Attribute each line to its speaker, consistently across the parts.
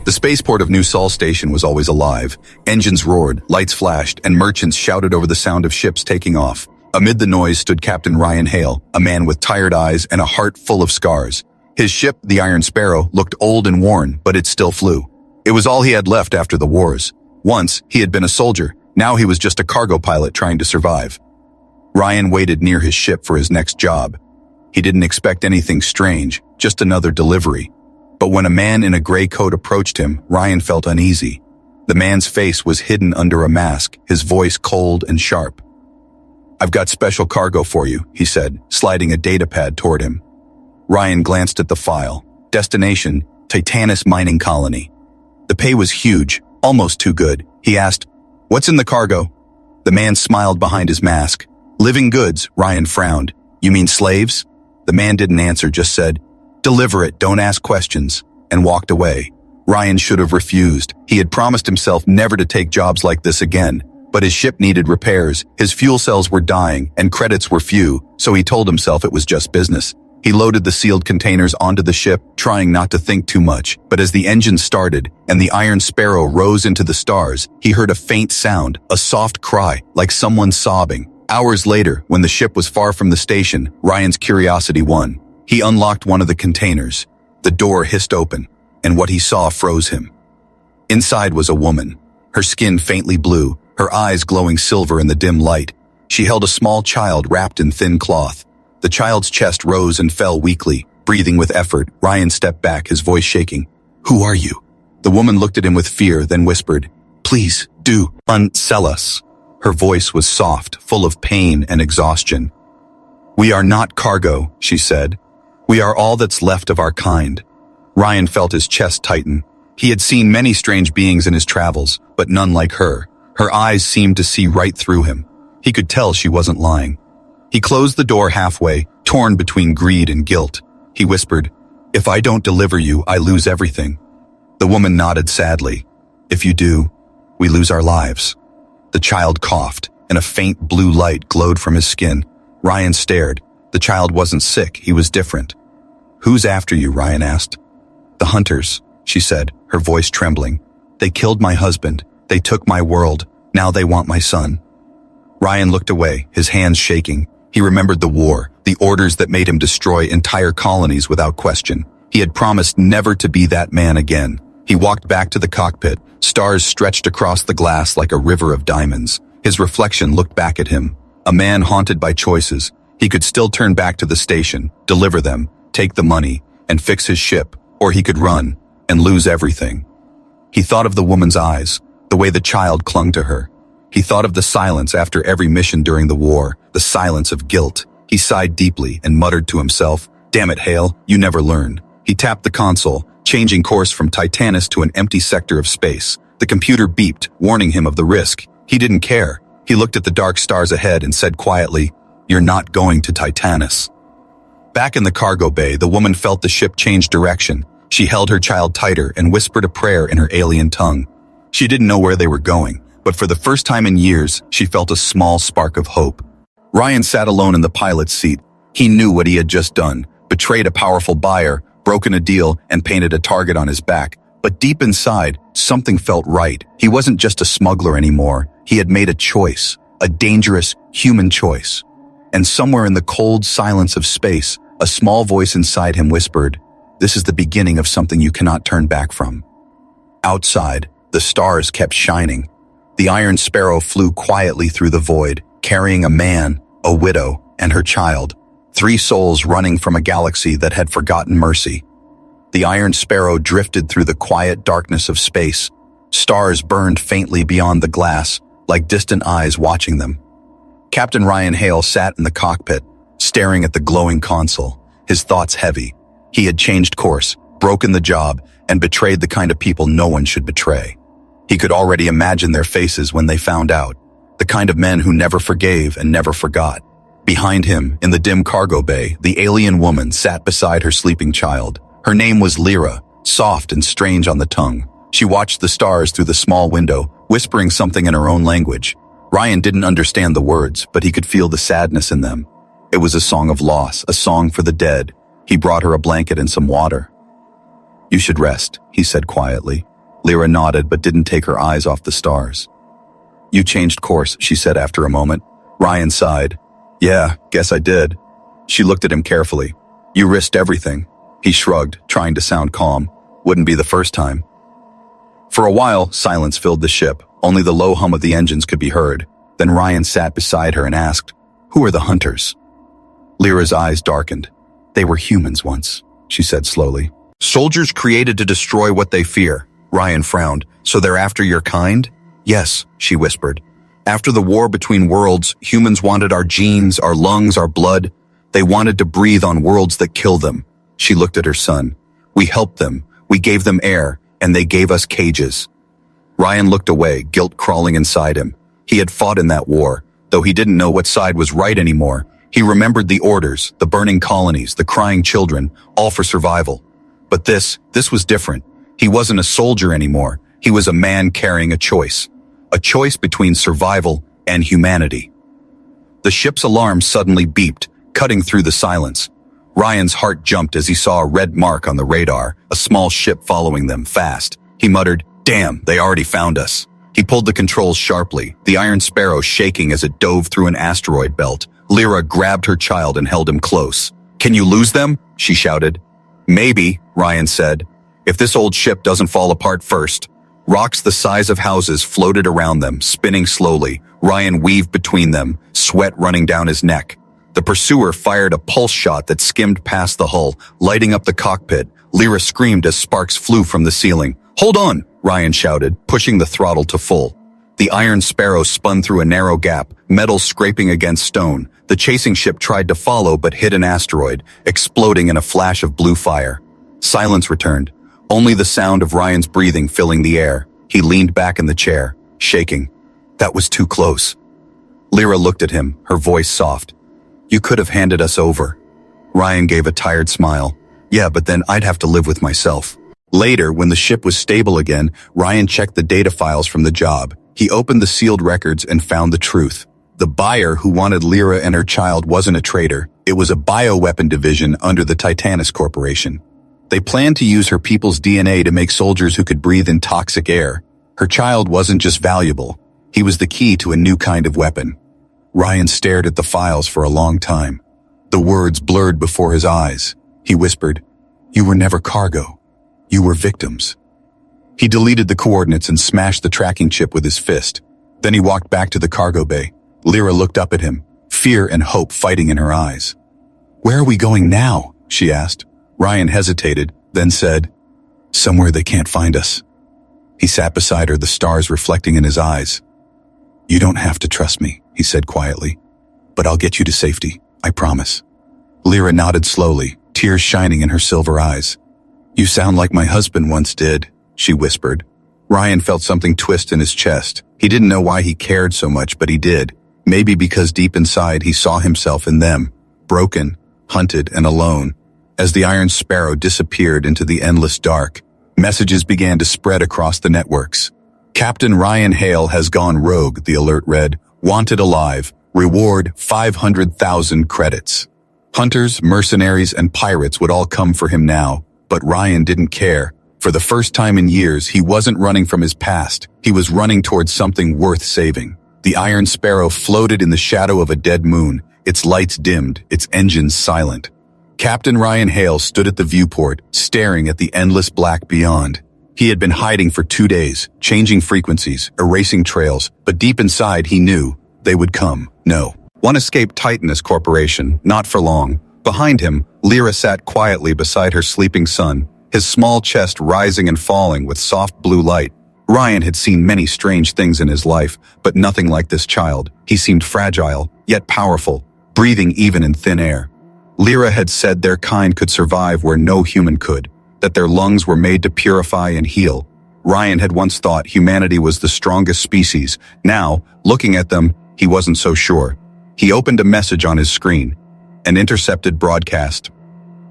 Speaker 1: The spaceport of New Sol Station was always alive. Engines roared, lights flashed, and merchants shouted over the sound of ships taking off. Amid the noise stood Captain Ryan Hale, a man with tired eyes and a heart full of scars. His ship, the Iron Sparrow, looked old and worn, but it still flew. It was all he had left after the wars. Once, he had been a soldier. Now he was just a cargo pilot trying to survive. Ryan waited near his ship for his next job. He didn't expect anything strange, just another delivery. But when a man in a gray coat approached him, Ryan felt uneasy. The man's face was hidden under a mask, his voice cold and sharp. "I've got special cargo for you," he said, sliding a datapad toward him. Ryan glanced at the file. Destination, Titanus Mining Colony. The pay was huge, almost too good. He asked, "What's in the cargo?" The man smiled behind his mask. "Living goods," Ryan frowned. "You mean slaves?" The man didn't answer, just said, "Deliver it, don't ask questions," and walked away. Ryan should have refused. He had promised himself never to take jobs like this again. But his ship needed repairs, his fuel cells were dying, and credits were few, so he told himself it was just business. He loaded the sealed containers onto the ship, trying not to think too much. But as the engine started, and the Iron Sparrow rose into the stars, he heard a faint sound, a soft cry, like someone sobbing. Hours later, when the ship was far from the station, Ryan's curiosity won. He unlocked one of the containers. The door hissed open, and what he saw froze him. Inside was a woman, her skin faintly blue, her eyes glowing silver in the dim light. She held a small child wrapped in thin cloth. The child's chest rose and fell weakly. Breathing with effort, Ryan stepped back, his voice shaking. "Who are you?" The woman looked at him with fear, then whispered, "Please, do unsell us." Her voice was soft, full of pain and exhaustion. "We are not cargo," she said. "We are all that's left of our kind." Ryan felt his chest tighten. He had seen many strange beings in his travels, but none like her. Her eyes seemed to see right through him. He could tell she wasn't lying. He closed the door halfway, torn between greed and guilt. He whispered, "If I don't deliver you, I lose everything." The woman nodded sadly. "If you do, we lose our lives." The child coughed, and a faint blue light glowed from his skin. Ryan stared. The child wasn't sick, he was different. "Who's after you?" Ryan asked. "The hunters," she said, her voice trembling. "They killed my husband. They took my world. Now they want my son." Ryan looked away, his hands shaking. He remembered the war, the orders that made him destroy entire colonies without question. He had promised never to be that man again. He walked back to the cockpit. Stars stretched across the glass like a river of diamonds. His reflection looked back at him. A man haunted by choices. He could still turn back to the station, deliver them, take the money, and fix his ship, or he could run and lose everything. He thought of the woman's eyes, the way the child clung to her. He thought of the silence after every mission during the war, the silence of guilt. He sighed deeply and muttered to himself, "Damn it, Hale, you never learn." He tapped the console, changing course from Titanus to an empty sector of space. The computer beeped, warning him of the risk. He didn't care. He looked at the dark stars ahead and said quietly, "You're not going to Titanus." Back in the cargo bay, the woman felt the ship change direction. She held her child tighter and whispered a prayer in her alien tongue. She didn't know where they were going, but for the first time in years, she felt a small spark of hope. Ryan sat alone in the pilot's seat. He knew what he had just done, betrayed a powerful buyer, broken a deal, and painted a target on his back. But deep inside, something felt right. He wasn't just a smuggler anymore. He had made a choice, a dangerous, human choice. And somewhere in the cold silence of space, a small voice inside him whispered, "This is the beginning of something you cannot turn back from." Outside, the stars kept shining. The Iron Sparrow flew quietly through the void, carrying a man, a widow, and her child. 3 souls running from a galaxy that had forgotten mercy. The Iron Sparrow drifted through the quiet darkness of space. Stars burned faintly beyond the glass, like distant eyes watching them. Captain Ryan Hale sat in the cockpit, staring at the glowing console, his thoughts heavy. He had changed course, broken the job, and betrayed the kind of people no one should betray. He could already imagine their faces when they found out, the kind of men who never forgave and never forgot. Behind him, in the dim cargo bay, the alien woman sat beside her sleeping child. Her name was Lyra, soft and strange on the tongue. She watched the stars through the small window, whispering something in her own language. Ryan didn't understand the words, but he could feel the sadness in them. It was a song of loss, a song for the dead. He brought her a blanket and some water. "You should rest," he said quietly. Lyra nodded but didn't take her eyes off the stars. You changed course, she said after a moment. Ryan sighed. Yeah, guess I did. She looked at him carefully. You risked everything. He shrugged, trying to sound calm. Wouldn't be the first time. For a while, silence filled the ship. Only the low hum of the engines could be heard. Then Ryan sat beside her and asked, Who are the hunters? Lyra's eyes darkened. They were humans once, she said slowly. Soldiers created to destroy what they fear. Ryan frowned. So they're after your kind? Yes, she whispered. After the war between worlds, humans wanted our genes, our lungs, our blood. They wanted to breathe on worlds that kill them. She looked at her son. We helped them. We gave them air, and they gave us cages. Ryan looked away, guilt crawling inside him. He had fought in that war, though he didn't know what side was right anymore. He remembered the orders, the burning colonies, the crying children, all for survival. But this was different. He wasn't a soldier anymore. He was a man carrying a choice between survival and humanity. The ship's alarm suddenly beeped, cutting through the silence. Ryan's heart jumped as he saw a red mark on the radar, a small ship following them fast. He muttered, Damn, they already found us. He pulled the controls sharply, the Iron Sparrow shaking as it dove through an asteroid belt. Lyra grabbed her child and held him close. Can you lose them? She shouted. Maybe, Ryan said, if this old ship doesn't fall apart first. Rocks the size of houses floated around them, spinning slowly. Ryan weaved between them, sweat running down his neck. The pursuer fired a pulse shot that skimmed past the hull, lighting up the cockpit. Lyra screamed as sparks flew from the ceiling. Hold on, Ryan shouted, pushing the throttle to full. The Iron Sparrow spun through a narrow gap, metal scraping against stone. The chasing ship tried to follow but hit an asteroid, exploding in a flash of blue fire. Silence returned, only the sound of Ryan's breathing filling the air. He leaned back in the chair, shaking. That was too close. Lyra looked at him, her voice soft. You could have handed us over. Ryan gave a tired smile. Yeah, but then I'd have to live with myself. Later, when the ship was stable again, Ryan checked the data files from the job. He opened the sealed records and found the truth. The buyer who wanted Lyra and her child wasn't a traitor. It was a bioweapon division under the Titanus Corporation. They planned to use her people's DNA to make soldiers who could breathe in toxic air. Her child wasn't just valuable. He was the key to a new kind of weapon. Ryan stared at the files for a long time. The words blurred before his eyes. He whispered, You were never cargo. You were victims. He deleted the coordinates and smashed the tracking chip with his fist. Then he walked back to the cargo bay. Lyra looked up at him, fear and hope fighting in her eyes. Where are we going now? She asked. Ryan hesitated, then said, Somewhere they can't find us. He sat beside her, the stars reflecting in his eyes. You don't have to trust me, he said quietly, but I'll get you to safety, I promise. Lyra nodded slowly, tears shining in her silver eyes. You sound like my husband once did, she whispered. Ryan felt something twist in his chest. He didn't know why he cared so much, but he did. Maybe because deep inside he saw himself in them, broken, hunted, and alone. As the Iron Sparrow disappeared into the endless dark, messages began to spread across the networks. Captain Ryan Hale has gone rogue, the alert read. Wanted alive. Reward 500,000 credits. Hunters, mercenaries, and pirates would all come for him now, but Ryan didn't care. For the first time in years, he wasn't running from his past. He was running towards something worth saving. The Iron Sparrow floated in the shadow of a dead moon, its lights dimmed, its engines silent. Captain Ryan Hale stood at the viewport, staring at the endless black beyond. He had been hiding for 2 days, changing frequencies, erasing trails, but deep inside he knew they would come. No. One escaped Titanus Corporation, not for long. Behind him, Lyra sat quietly beside her sleeping son, his small chest rising and falling with soft blue light. Ryan had seen many strange things in his life, but nothing like this child. He seemed fragile, yet powerful, breathing even in thin air. Lyra had said their kind could survive where no human could, that their lungs were made to purify and heal. Ryan had once thought humanity was the strongest species. Now, looking at them, he wasn't so sure. He opened a message on his screen, an intercepted broadcast.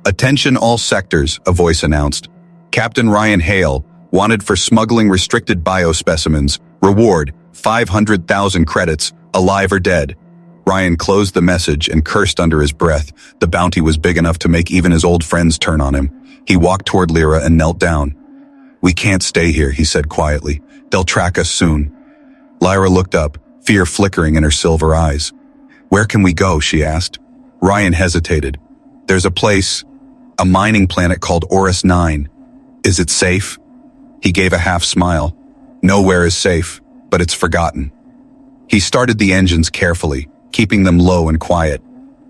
Speaker 1: Attention all sectors, a voice announced. Captain Ryan Hale, wanted for smuggling restricted biospecimens, reward 500,000 credits, alive or dead. Ryan closed the message and cursed under his breath. The bounty was big enough to make even his old friends turn on him. He walked toward Lyra and knelt down. "We can't stay here," he said quietly. "They'll track us soon." Lyra looked up, fear flickering in her silver eyes. "Where can we go?" she asked. Ryan hesitated. "There's a place, a mining planet called Orus 9. Is it safe?" He gave a half smile. "Nowhere is safe, but it's forgotten." He started the engines carefully, keeping them low and quiet.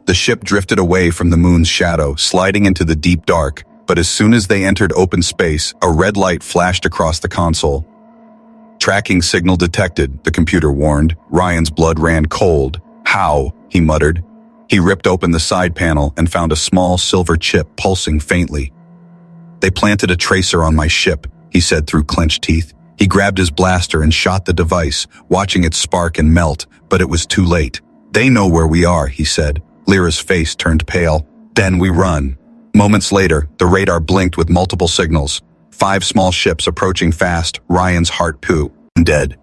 Speaker 1: The ship drifted away from the moon's shadow, sliding into the deep dark, but as soon as they entered open space, a red light flashed across the console. "Tracking signal detected," the computer warned. Ryan's blood ran cold. "How?" he muttered. He ripped open the side panel and found a small silver chip pulsing faintly. "They planted a tracer on my ship," he said through clenched teeth. He grabbed his blaster and shot the device, watching it spark and melt, but it was too late. "They know where we are," he said. Lyra's face turned pale. "Then we run." Moments later, the radar blinked with multiple signals. 5 small ships approaching fast, Ryan's heart dead.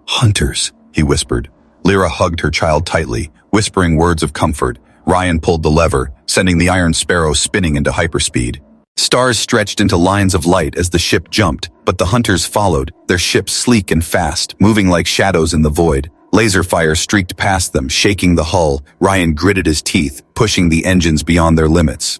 Speaker 1: "Hunters," he whispered. Lyra hugged her child tightly, whispering words of comfort. Ryan pulled the lever, sending the Iron Sparrow spinning into hyperspeed. Stars stretched into lines of light as the ship jumped, but the hunters followed, their ship sleek and fast, moving like shadows in the void. Laser fire streaked past them, shaking the hull. Ryan gritted his teeth, pushing the engines beyond their limits.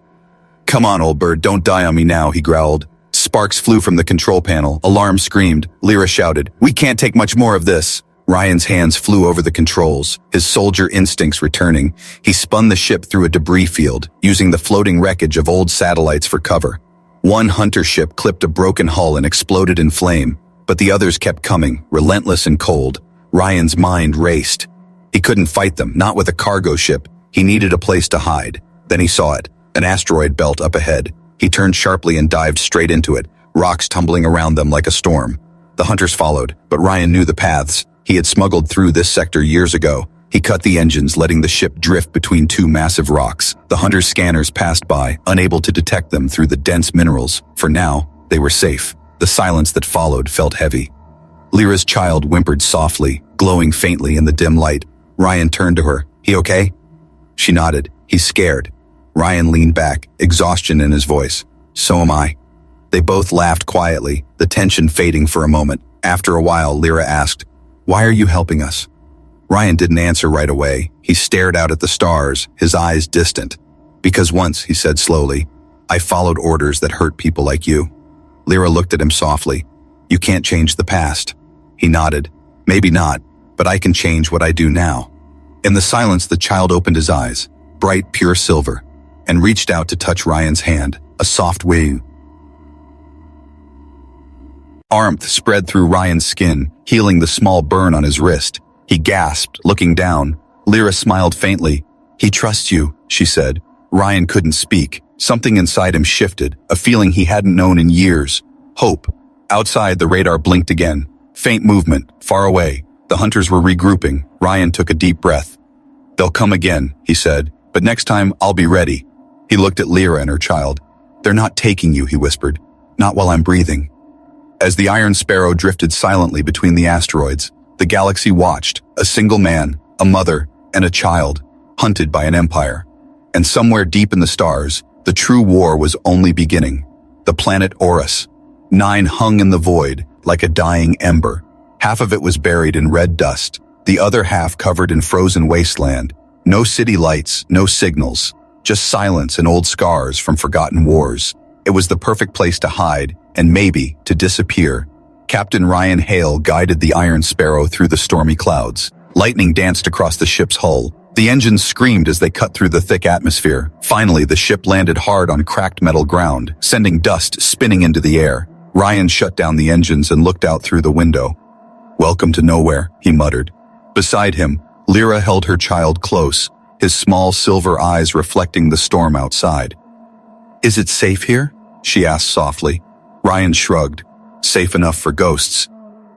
Speaker 1: "Come on, old bird, don't die on me now," he growled. Sparks flew from the control panel. Alarm screamed. Lyra shouted, "We can't take much more of this." Ryan's hands flew over the controls, his soldier instincts returning. He spun the ship through a debris field, using the floating wreckage of old satellites for cover. One hunter ship clipped a broken hull and exploded in flame, but the others kept coming, relentless and cold. Ryan's mind raced. He couldn't fight them, not with a cargo ship. He needed a place to hide. Then he saw it, an asteroid belt up ahead. He turned sharply and dived straight into it, rocks tumbling around them like a storm. The hunters followed, but Ryan knew the paths. He had smuggled through this sector years ago. He cut the engines, letting the ship drift between 2 massive rocks. The hunters' scanners passed by, unable to detect them through the dense minerals. For now, they were safe. The silence that followed felt heavy. Lyra's child whimpered softly, glowing faintly in the dim light. Ryan turned to her. "He okay?" She nodded. "He's scared." Ryan leaned back, exhaustion in his voice. "So am I." They both laughed quietly, the tension fading for a moment. After a while, Lyra asked, "Why are you helping us?" Ryan didn't answer right away. He stared out at the stars, his eyes distant. "Because once," he said slowly, "I followed orders that hurt people like you." Lyra looked at him softly. "You can't change the past." He nodded. "Maybe not, but I can change what I do now." In the silence, the child opened his eyes, bright, pure silver, and reached out to touch Ryan's hand, a soft wave. Warmth spread through Ryan's skin, healing the small burn on his wrist. He gasped, looking down. Lyra smiled faintly. "He trusts you," she said. Ryan couldn't speak. Something inside him shifted, a feeling he hadn't known in years. Hope. Outside, the radar blinked again. Faint movement, far away. The hunters were regrouping. Ryan took a deep breath. "They'll come again," he said, "but next time I'll be ready." He looked at Lyra and her child. "They're not taking you," he whispered. "Not while I'm breathing." As the Iron Sparrow drifted silently between the asteroids, the galaxy watched, a single man, a mother, and a child, hunted by an empire. And somewhere deep in the stars, the true war was only beginning. The planet Orus. 9 hung in the void, like a dying ember. Half of it was buried in red dust, the other half covered in frozen wasteland. No city lights, no signals, just silence and old scars from forgotten wars. It was the perfect place to hide, and maybe to disappear. Captain Ryan Hale guided the Iron Sparrow through the stormy clouds. Lightning danced across the ship's hull. The engines screamed as they cut through the thick atmosphere. Finally, the ship landed hard on cracked metal ground, sending dust spinning into the air. Ryan shut down the engines and looked out through the window. "Welcome to nowhere," he muttered. Beside him, Lyra held her child close, his small silver eyes reflecting the storm outside. "Is it safe here?" she asked softly. Ryan shrugged. "Safe enough for ghosts."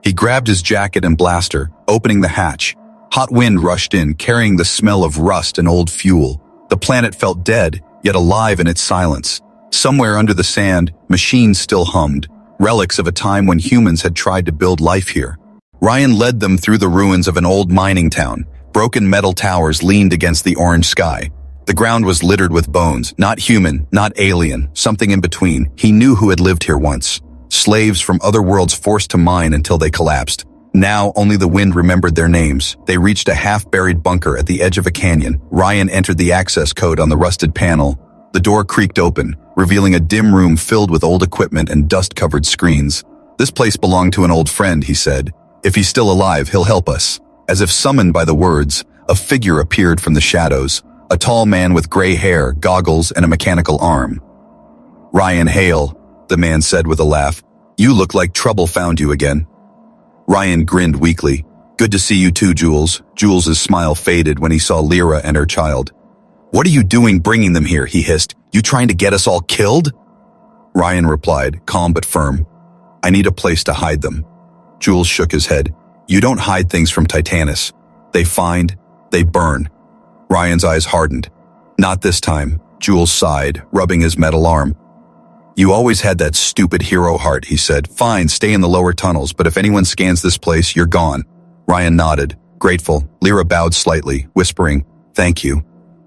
Speaker 1: He grabbed his jacket and blaster, opening the hatch. Hot wind rushed in, carrying the smell of rust and old fuel. The planet felt dead, yet alive in its silence. Somewhere under the sand, machines still hummed, relics of a time when humans had tried to build life here. Ryan led them through the ruins of an old mining town. Broken metal towers leaned against the orange sky. The ground was littered with bones, not human, not alien, something in between. He knew who had lived here once. Slaves from other worlds forced to mine until they collapsed. Now only the wind remembered their names. They reached a half-buried bunker at the edge of a canyon. Ryan entered the access code on the rusted panel. The door creaked open, revealing a dim room filled with old equipment and dust-covered screens. "This place belonged to an old friend," he said. "If he's still alive, he'll help us." As if summoned by the words, a figure appeared from the shadows. A tall man with gray hair, goggles, and a mechanical arm. "Ryan Hale," the man said with a laugh. "You look like trouble found you again." Ryan grinned weakly. "Good to see you too, Jules." Jules's smile faded when he saw Lyra and her child. "What are you doing bringing them here?" he hissed. "You trying to get us all killed?" Ryan replied, calm but firm. "I need a place to hide them." Jules shook his head. "You don't hide things from Titanus. They find, they burn." Ryan's eyes hardened. "Not this time," Jules sighed, rubbing his metal arm. "You always had that stupid hero heart," he said. "Fine, stay in the lower tunnels, but if anyone scans this place, you're gone." Ryan nodded, grateful. Lyra bowed slightly, whispering, "Thank you."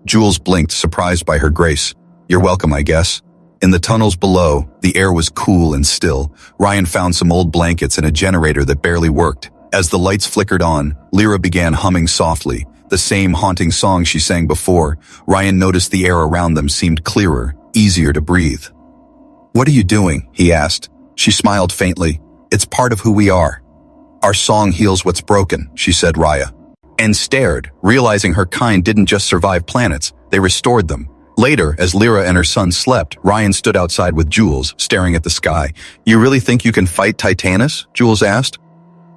Speaker 1: Jules blinked, surprised by her grace. "You're welcome, I guess." In the tunnels below, the air was cool and still. Ryan found some old blankets and a generator that barely worked. As the lights flickered on, Lyra began humming softly, the same haunting song she sang before. Ryan noticed the air around them seemed clearer, easier to breathe. "What are you doing?" he asked. She smiled faintly. "It's part of who we are." "Our song heals what's broken," she said, Raya. And stared, realizing her kind didn't just survive planets, they restored them. Later, as Lyra and her son slept, Ryan stood outside with Jules, staring at the sky. "You really think you can fight Titanus?" Jules asked.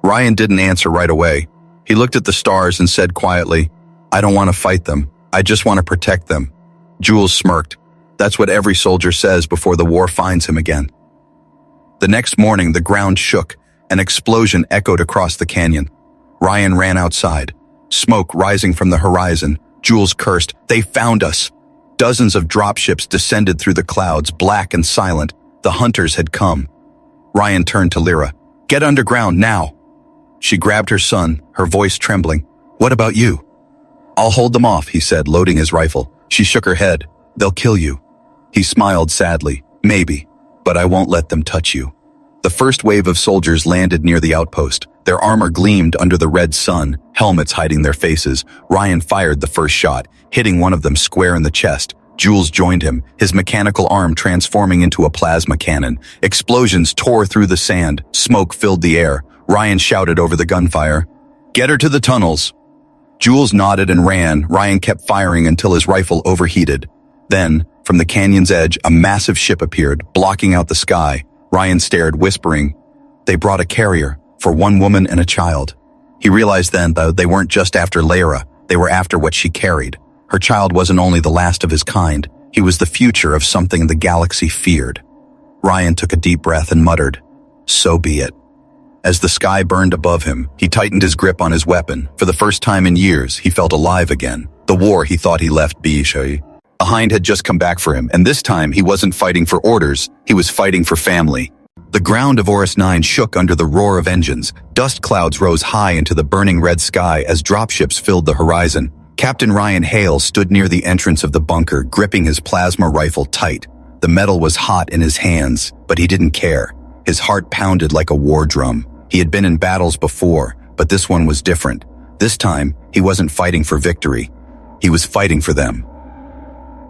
Speaker 1: Ryan didn't answer right away. He looked at the stars and said quietly, "I don't want to fight them. I just want to protect them." Jules smirked. "That's what every soldier says before the war finds him again." The next morning, the ground shook. An explosion echoed across the canyon. Ryan ran outside. Smoke rising from the horizon. Jules cursed, "They found us." Dozens of dropships descended through the clouds, black and silent. The hunters had come. Ryan turned to Lyra. "Get underground now." She grabbed her son, her voice trembling. "What about you?" "I'll hold them off," he said, loading his rifle. She shook her head. "They'll kill you." He smiled sadly. "Maybe, but I won't let them touch you." The first wave of soldiers landed near the outpost. Their armor gleamed under the red sun, helmets hiding their faces. Ryan fired the first shot, hitting one of them square in the chest. Jules joined him, his mechanical arm transforming into a plasma cannon. Explosions tore through the sand. Smoke filled the air. Ryan shouted over the gunfire, "Get her to the tunnels." Jules nodded and ran. Ryan kept firing until his rifle overheated. Then, from the canyon's edge, a massive ship appeared, blocking out the sky. Ryan stared, whispering, "They brought a carrier for one woman and a child." He realized then, though, they weren't just after Lyra. They were after what she carried. Her child wasn't only the last of his kind. He was the future of something the galaxy feared. Ryan took a deep breath and muttered, "So be it." As the sky burned above him, he tightened his grip on his weapon. For the first time in years, he felt alive again. The war he thought he left behind had just come back for him, and this time he wasn't fighting for orders, he was fighting for family. The ground of Oris 9 shook under the roar of engines. Dust clouds rose high into the burning red sky as dropships filled the horizon. Captain Ryan Hale stood near the entrance of the bunker, gripping his plasma rifle tight. The metal was hot in his hands, but he didn't care. His heart pounded like a war drum. He had been in battles before, but this one was different. This time, he wasn't fighting for victory. He was fighting for them.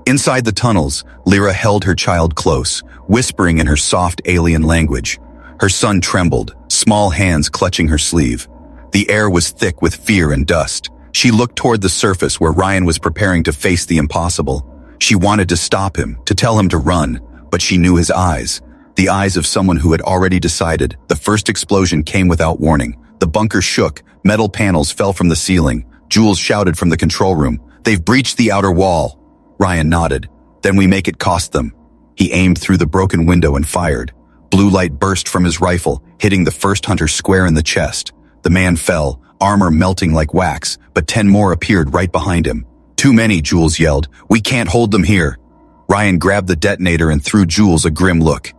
Speaker 1: Inside the tunnels, Lyra held her child close, whispering in her soft alien language. Her son trembled, small hands clutching her sleeve. The air was thick with fear and dust. She looked toward the surface where Ryan was preparing to face the impossible. She wanted to stop him, to tell him to run, but she knew his eyes. The eyes of someone who had already decided. The first explosion came without warning. The bunker shook, metal panels fell from the ceiling. Jules shouted from the control room, "They've breached the outer wall." Ryan nodded. "Then we make it cost them." He aimed through the broken window and fired. Blue light burst from his rifle, hitting the first hunter square in the chest. The man fell, armor melting like wax, but 10 more appeared right behind him. "Too many," Jules yelled. "We can't hold them here." Ryan grabbed the detonator and threw Jules a grim look.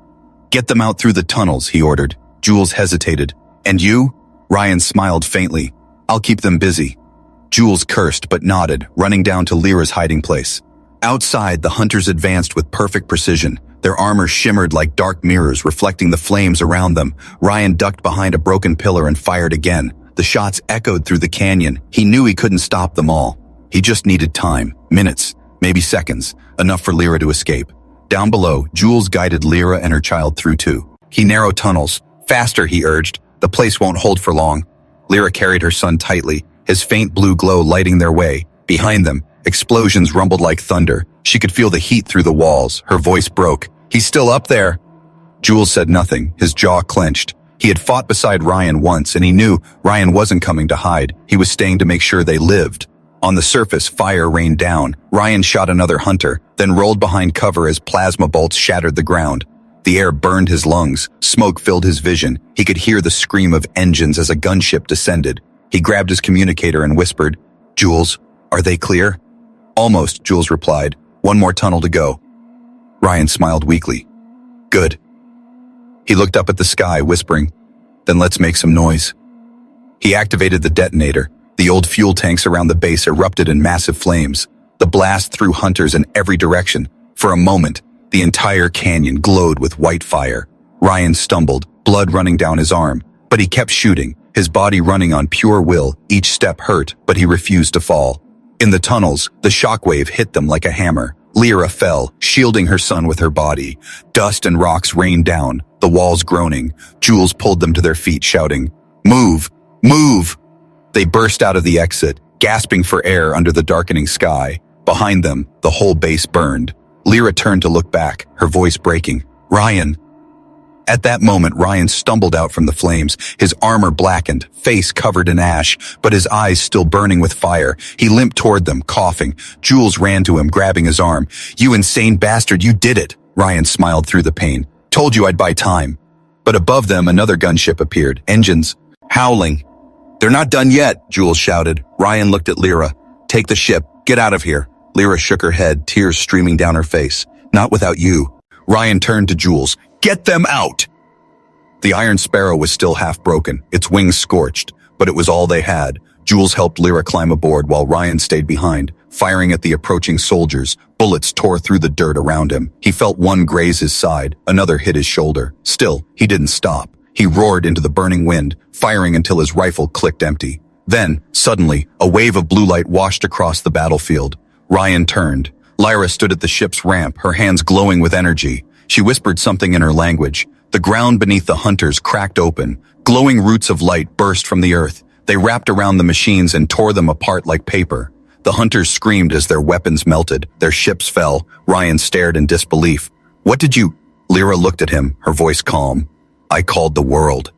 Speaker 1: "Get them out through the tunnels," he ordered. Jules hesitated. "And you?" Ryan smiled faintly. "I'll keep them busy." Jules cursed but nodded, running down to Lyra's hiding place. Outside, the hunters advanced with perfect precision. Their armor shimmered like dark mirrors, reflecting the flames around them. Ryan ducked behind a broken pillar and fired again. The shots echoed through the canyon. He knew he couldn't stop them all. He just needed time. Minutes, maybe seconds, enough for Lyra to escape. Down below, Jules guided Lyra and her child through two key narrow tunnels. Faster, he urged. The place won't hold for long. Lyra carried her son tightly, his faint blue glow lighting their way. Behind them, explosions rumbled like thunder. She could feel the heat through the walls. Her voice broke. "He's still up there." Jules said nothing, his jaw clenched. He had fought beside Ryan once, and he knew Ryan wasn't coming to hide. He was staying to make sure they lived. On the surface, fire rained down. Ryan shot another hunter, then rolled behind cover as plasma bolts shattered the ground. The air burned his lungs. Smoke filled his vision. He could hear the scream of engines as a gunship descended. He grabbed his communicator and whispered, "Jules, are they clear?" "Almost," Jules replied. "One more tunnel to go." Ryan smiled weakly. "Good." He looked up at the sky, whispering, "Then let's make some noise." He activated the detonator. The old fuel tanks around the base erupted in massive flames. The blast threw hunters in every direction. For a moment, the entire canyon glowed with white fire. Ryan stumbled, blood running down his arm, but he kept shooting, his body running on pure will. Each step hurt, but he refused to fall. In the tunnels, the shockwave hit them like a hammer. Lyra fell, shielding her son with her body. Dust and rocks rained down, the walls groaning. Jules pulled them to their feet, shouting, "Move! Move!" They burst out of the exit, gasping for air under the darkening sky. Behind them, the whole base burned. Lyra turned to look back, her voice breaking. "Ryan!" At that moment, Ryan stumbled out from the flames, his armor blackened, face covered in ash, but his eyes still burning with fire. He limped toward them, coughing. Jules ran to him, grabbing his arm. "You insane bastard, you did it!" Ryan smiled through the pain. "Told you I'd buy time." But above them, another gunship appeared, engines howling. "They're not done yet," Jules shouted. Ryan looked at Lyra. "Take the ship. Get out of here." Lyra shook her head, tears streaming down her face. "Not without you." Ryan turned to Jules. "Get them out!" The Iron Sparrow was still half broken, its wings scorched, but it was all they had. Jules helped Lyra climb aboard while Ryan stayed behind, firing at the approaching soldiers. Bullets tore through the dirt around him. He felt one graze his side, another hit his shoulder. Still, he didn't stop. He roared into the burning wind, firing until his rifle clicked empty. Then, suddenly, a wave of blue light washed across the battlefield. Ryan turned. Lyra stood at the ship's ramp, her hands glowing with energy. She whispered something in her language. The ground beneath the hunters cracked open. Glowing roots of light burst from the earth. They wrapped around the machines and tore them apart like paper. The hunters screamed as their weapons melted. Their ships fell. Ryan stared in disbelief. "What did you—" Lyra looked at him, her voice calm. "I called the world."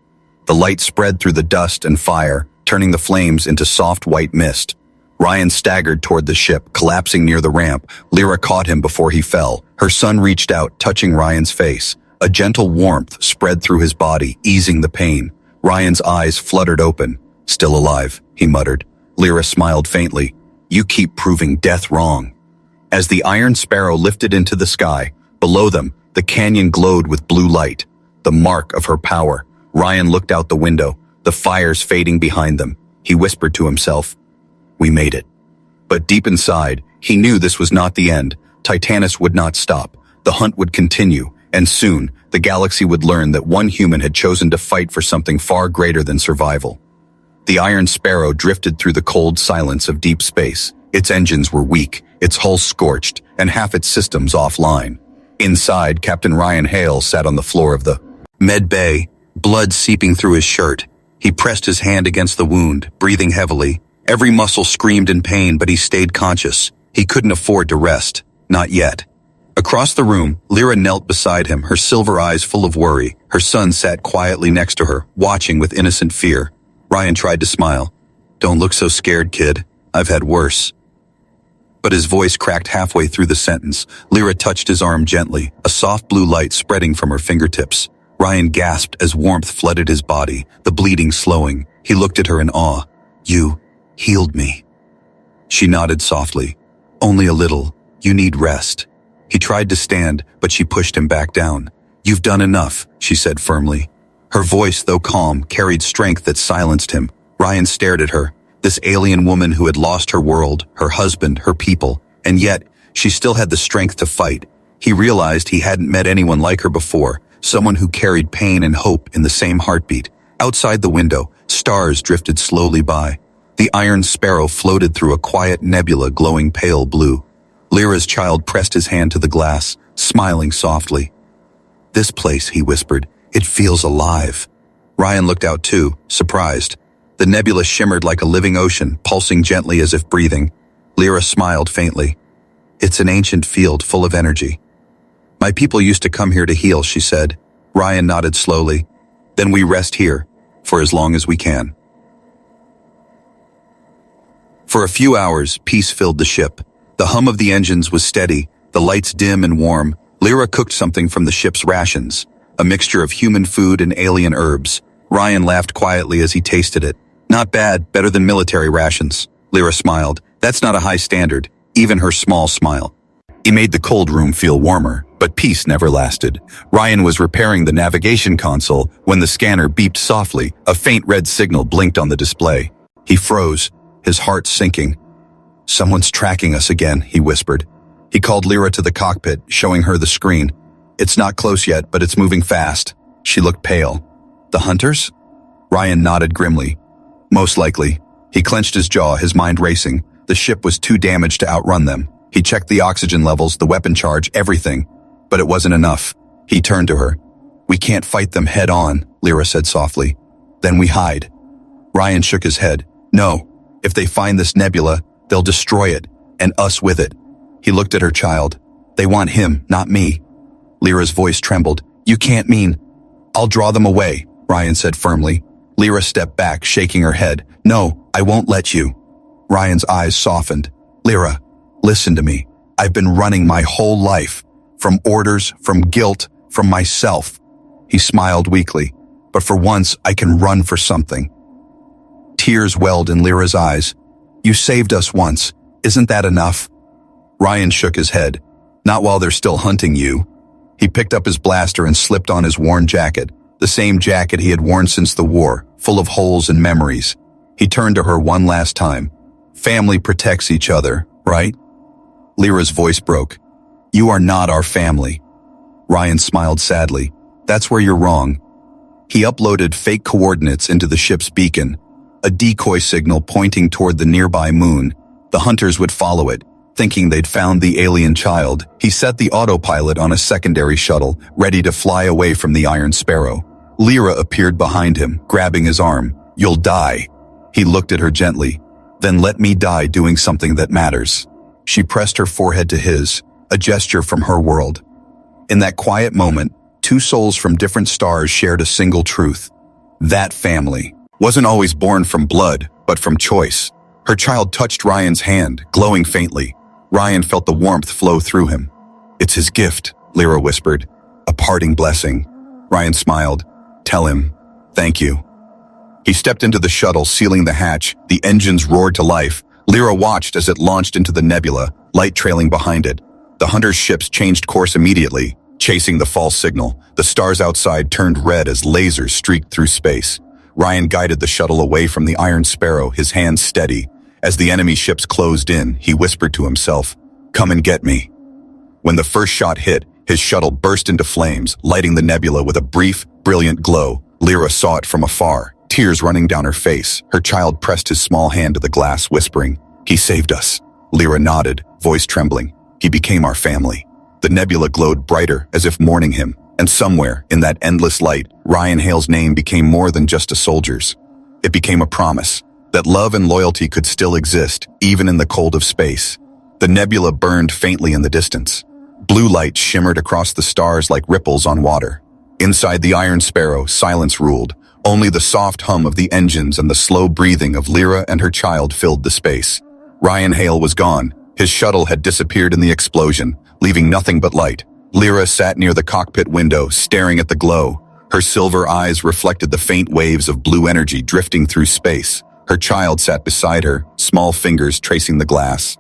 Speaker 1: The light spread through the dust and fire, turning the flames into soft white mist. Ryan staggered toward the ship, collapsing near the ramp. Lyra caught him before he fell. Her son reached out, touching Ryan's face. A gentle warmth spread through his body, easing the pain. Ryan's eyes fluttered open. "Still alive," he muttered. Lyra smiled faintly. "You keep proving death wrong." As the Iron Sparrow lifted into the sky, below them, the canyon glowed with blue light. The mark of her power. Ryan looked out the window, the fires fading behind them. He whispered to himself, "We made it." But deep inside, he knew this was not the end. Titanus would not stop. The hunt would continue, and soon, the galaxy would learn that one human had chosen to fight for something far greater than survival. The Iron Sparrow drifted through the cold silence of deep space. Its engines were weak, its hull scorched, and half its systems offline. Inside, Captain Ryan Hale sat on the floor of the med bay, blood seeping through his shirt. He pressed his hand against the wound, breathing heavily. Every muscle screamed in pain, but he stayed conscious. He couldn't afford to rest. Not yet. Across the room, Lyra knelt beside him, her silver eyes full of worry. Her son sat quietly next to her, watching with innocent fear. Ryan tried to smile. "Don't look so scared, kid. I've had worse." But his voice cracked halfway through the sentence. Lyra touched his arm gently, a soft blue light spreading from her fingertips. Ryan gasped as warmth flooded his body, the bleeding slowing. He looked at her in awe. "You healed me." She nodded softly. "Only a little. You need rest." He tried to stand, but she pushed him back down. "You've done enough," she said firmly. Her voice, though calm, carried strength that silenced him. Ryan stared at her, this alien woman who had lost her world, her husband, her people, and yet she still had the strength to fight. He realized he hadn't met anyone like her before, someone who carried pain and hope in the same heartbeat. Outside the window, stars drifted slowly by. The iron sparrow floated through a quiet nebula glowing pale blue. Lyra's child pressed his hand to the glass, smiling softly. "This place," he whispered, "it feels alive." Ryan looked out too, surprised. The nebula shimmered like a living ocean, pulsing gently as if breathing. Lyra smiled faintly. "It's an ancient field full of energy." "My people used to come here to heal," she said. Ryan nodded slowly. "Then we rest here, for as long as we can." For a few hours, peace filled the ship. The hum of the engines was steady, the lights dim and warm. Lyra cooked something from the ship's rations, a mixture of human food and alien herbs. Ryan laughed quietly as he tasted it. "Not bad, better than military rations." Lyra smiled. That's not a high standard, even her small smile. He made the cold room feel warmer, but peace never lasted. Ryan was repairing the navigation console when the scanner beeped softly. A faint red signal blinked on the display. He froze, his heart sinking. "Someone's tracking us again," he whispered. He called Lyra to the cockpit, showing her the screen. "It's not close yet, but it's moving fast." She looked pale. "The hunters?" Ryan nodded grimly. "Most likely." He clenched his jaw, his mind racing. The ship was too damaged to outrun them. He checked the oxygen levels, the weapon charge, everything. But it wasn't enough. He turned to her. "We can't fight them head on," Lyra said softly. "Then we hide." Ryan shook his head. "No. If they find this nebula, they'll destroy it, and us with it." He looked at her child. "They want him, not me." Lyra's voice trembled. "You can't mean—" "I'll draw them away," Ryan said firmly. Lyra stepped back, shaking her head. "No, I won't let you." Ryan's eyes softened. "Lyra, listen to me. I've been running my whole life. From orders, from guilt, from myself." He smiled weakly. "But for once, I can run for something." Tears welled in Lyra's eyes. "You saved us once. Isn't that enough?" Ryan shook his head. "Not while they're still hunting you." He picked up his blaster and slipped on his worn jacket, the same jacket he had worn since the war, full of holes and memories. He turned to her one last time. "Family protects each other, right?" Lyra's voice broke. "You are not our family." Ryan smiled sadly. "That's where you're wrong." He uploaded fake coordinates into the ship's beacon, a decoy signal pointing toward the nearby moon. The hunters would follow it, thinking they'd found the alien child. He set the autopilot on a secondary shuttle, ready to fly away from the Iron Sparrow. Lyra appeared behind him, grabbing his arm. "You'll die." He looked at her gently. "Then let me die doing something that matters." She pressed her forehead to his, a gesture from her world. In that quiet moment, two souls from different stars shared a single truth. That family wasn't always born from blood, but from choice. Her child touched Ryan's hand, glowing faintly. Ryan felt the warmth flow through him. "It's his gift," Lyra whispered. "A parting blessing." Ryan smiled. "Tell him, thank you." He stepped into the shuttle, sealing the hatch. The engines roared to life. Lyra watched as it launched into the nebula, light trailing behind it. The hunter's ships changed course immediately, chasing the false signal. The stars outside turned red as lasers streaked through space. Ryan guided the shuttle away from the Iron Sparrow, his hands steady. As the enemy ships closed in, he whispered to himself, "Come and get me." When the first shot hit, his shuttle burst into flames, lighting the nebula with a brief, brilliant glow. Lyra saw it from afar, tears running down her face. Her child pressed his small hand to the glass, whispering, "He saved us." Lyra nodded, voice trembling. "He became our family." The nebula glowed brighter, as if mourning him, and somewhere, in that endless light, Ryan Hale's name became more than just a soldier's. It became a promise that love and loyalty could still exist, even in the cold of space. The nebula burned faintly in the distance. Blue light shimmered across the stars like ripples on water. Inside the Iron Sparrow, silence ruled. Only the soft hum of the engines and the slow breathing of Lyra and her child filled the space. Ryan Hale was gone. His shuttle had disappeared in the explosion, leaving nothing but light. Lyra sat near the cockpit window, staring at the glow. Her silver eyes reflected the faint waves of blue energy drifting through space. Her child sat beside her, small fingers tracing the glass.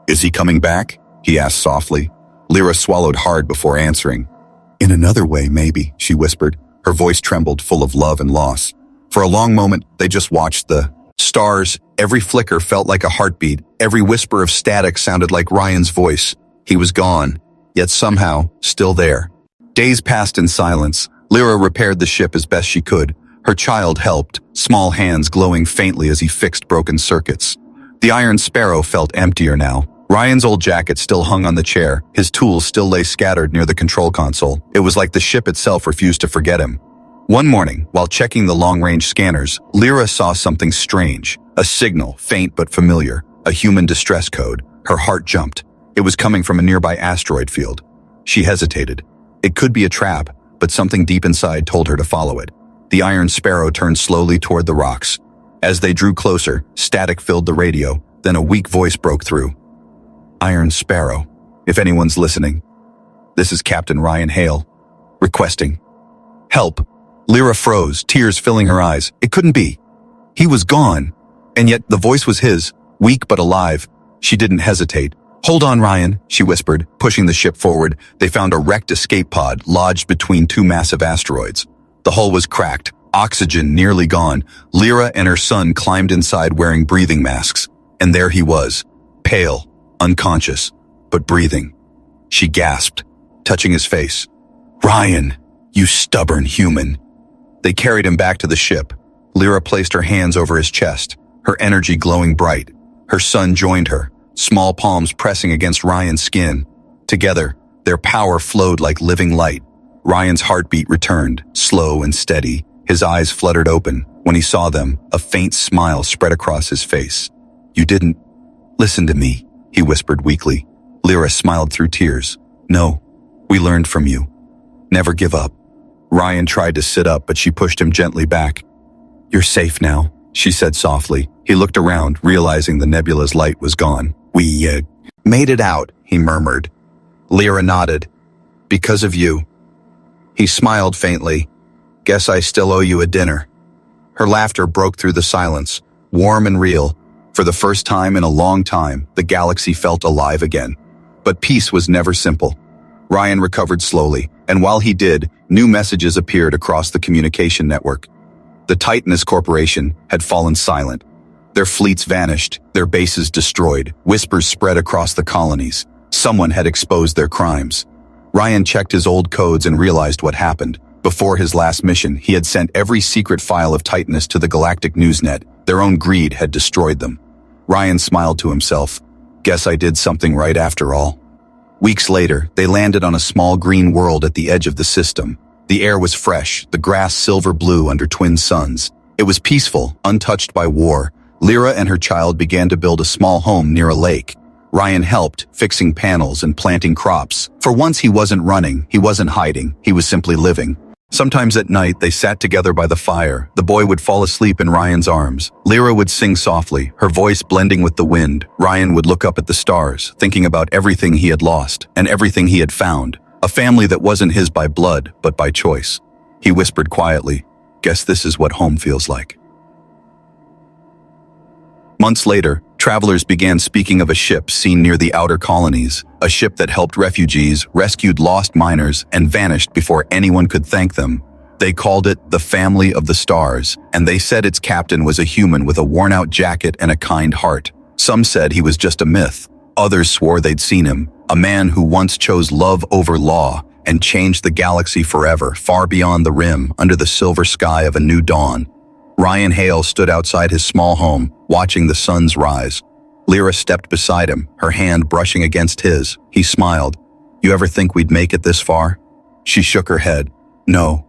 Speaker 1: "Is he coming back?" he asked softly. Lyra swallowed hard before answering. "In another way, maybe," she whispered. Her voice trembled, full of love and loss. For a long moment, they just watched the stars. Every flicker felt like a heartbeat. Every whisper of static sounded like Ryan's voice. He was gone, yet somehow still there. Days passed in silence. Lyra repaired the ship as best she could. Her child helped, small hands glowing faintly as he fixed broken circuits. The Iron Sparrow felt emptier now. Ryan's old jacket still hung on the chair. His tools still lay scattered near the control console. It was like the ship itself refused to forget him. One morning, while checking the long-range scanners, Lyra saw something strange. A signal, faint but familiar. A human distress code. Her heart jumped. It was coming from a nearby asteroid field. She hesitated. It could be a trap, but something deep inside told her to follow it. The Iron Sparrow turned slowly toward the rocks. As they drew closer, static filled the radio. Then a weak voice broke through. Iron Sparrow, if anyone's listening. This is Captain Ryan Hale, requesting help. Lyra froze, tears filling her eyes. It couldn't be. He was gone. And yet the voice was his, weak but alive. She didn't hesitate. Hold on, Ryan, she whispered, pushing the ship forward. They found a wrecked escape pod lodged between two massive asteroids. The hull was cracked, oxygen nearly gone. Lyra and her son climbed inside wearing breathing masks. And there he was, pale, unconscious, but breathing. She gasped, touching his face. Ryan, you stubborn human. They carried him back to the ship. Lyra placed her hands over his chest, her energy glowing bright. Her son joined her, small palms pressing against Ryan's skin. Together, their power flowed like living light. Ryan's heartbeat returned, slow and steady. His eyes fluttered open. When he saw them, a faint smile spread across his face. You didn't listen to me, he whispered weakly. Lyra smiled through tears. No, we learned from you. Never give up. Ryan tried to sit up, but she pushed him gently back. You're safe now, she said softly. He looked around, realizing the nebula's light was gone. We made it out, he murmured. Lyra nodded. Because of you. He smiled faintly. Guess I still owe you a dinner. Her laughter broke through the silence, warm and real. For the first time in a long time, the galaxy felt alive again. But peace was never simple. Ryan recovered slowly, and while he did, new messages appeared across the communication network. The Titanus Corporation had fallen silent. Their fleets vanished, their bases destroyed, whispers spread across the colonies. Someone had exposed their crimes. Ryan checked his old codes and realized what happened. Before his last mission, he had sent every secret file of Titanus to the Galactic Newsnet. Their own greed had destroyed them. Ryan smiled to himself. Guess I did something right after all. Weeks later, they landed on a small green world at the edge of the system. The air was fresh, the grass silver blue under twin suns. It was peaceful, untouched by war. Lyra and her child began to build a small home near a lake. Ryan helped, fixing panels and planting crops. For once he wasn't running, he wasn't hiding, he was simply living. Sometimes at night, they sat together by the fire. The boy would fall asleep in Ryan's arms. Lyra would sing softly, her voice blending with the wind. Ryan would look up at the stars, thinking about everything he had lost and everything he had found. A family that wasn't his by blood, but by choice. He whispered quietly, guess this is what home feels like. Months later, travelers began speaking of a ship seen near the outer colonies, a ship that helped refugees, rescued lost miners, and vanished before anyone could thank them. They called it the Family of the Stars, and they said its captain was a human with a worn-out jacket and a kind heart. Some said he was just a myth. Others swore they'd seen him, a man who once chose love over law and changed the galaxy forever, far beyond the rim, under the silver sky of a new dawn. Ryan Hale stood outside his small home, watching the suns rise. Lyra stepped beside him, her hand brushing against his. He smiled. You ever think we'd make it this far? She shook her head. No,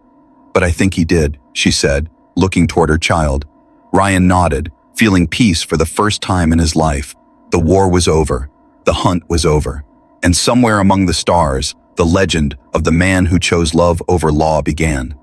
Speaker 1: but I think he did, she said, looking toward her child. Ryan nodded, feeling peace for the first time in his life. The war was over. The hunt was over. And somewhere among the stars, the legend of the man who chose love over law began.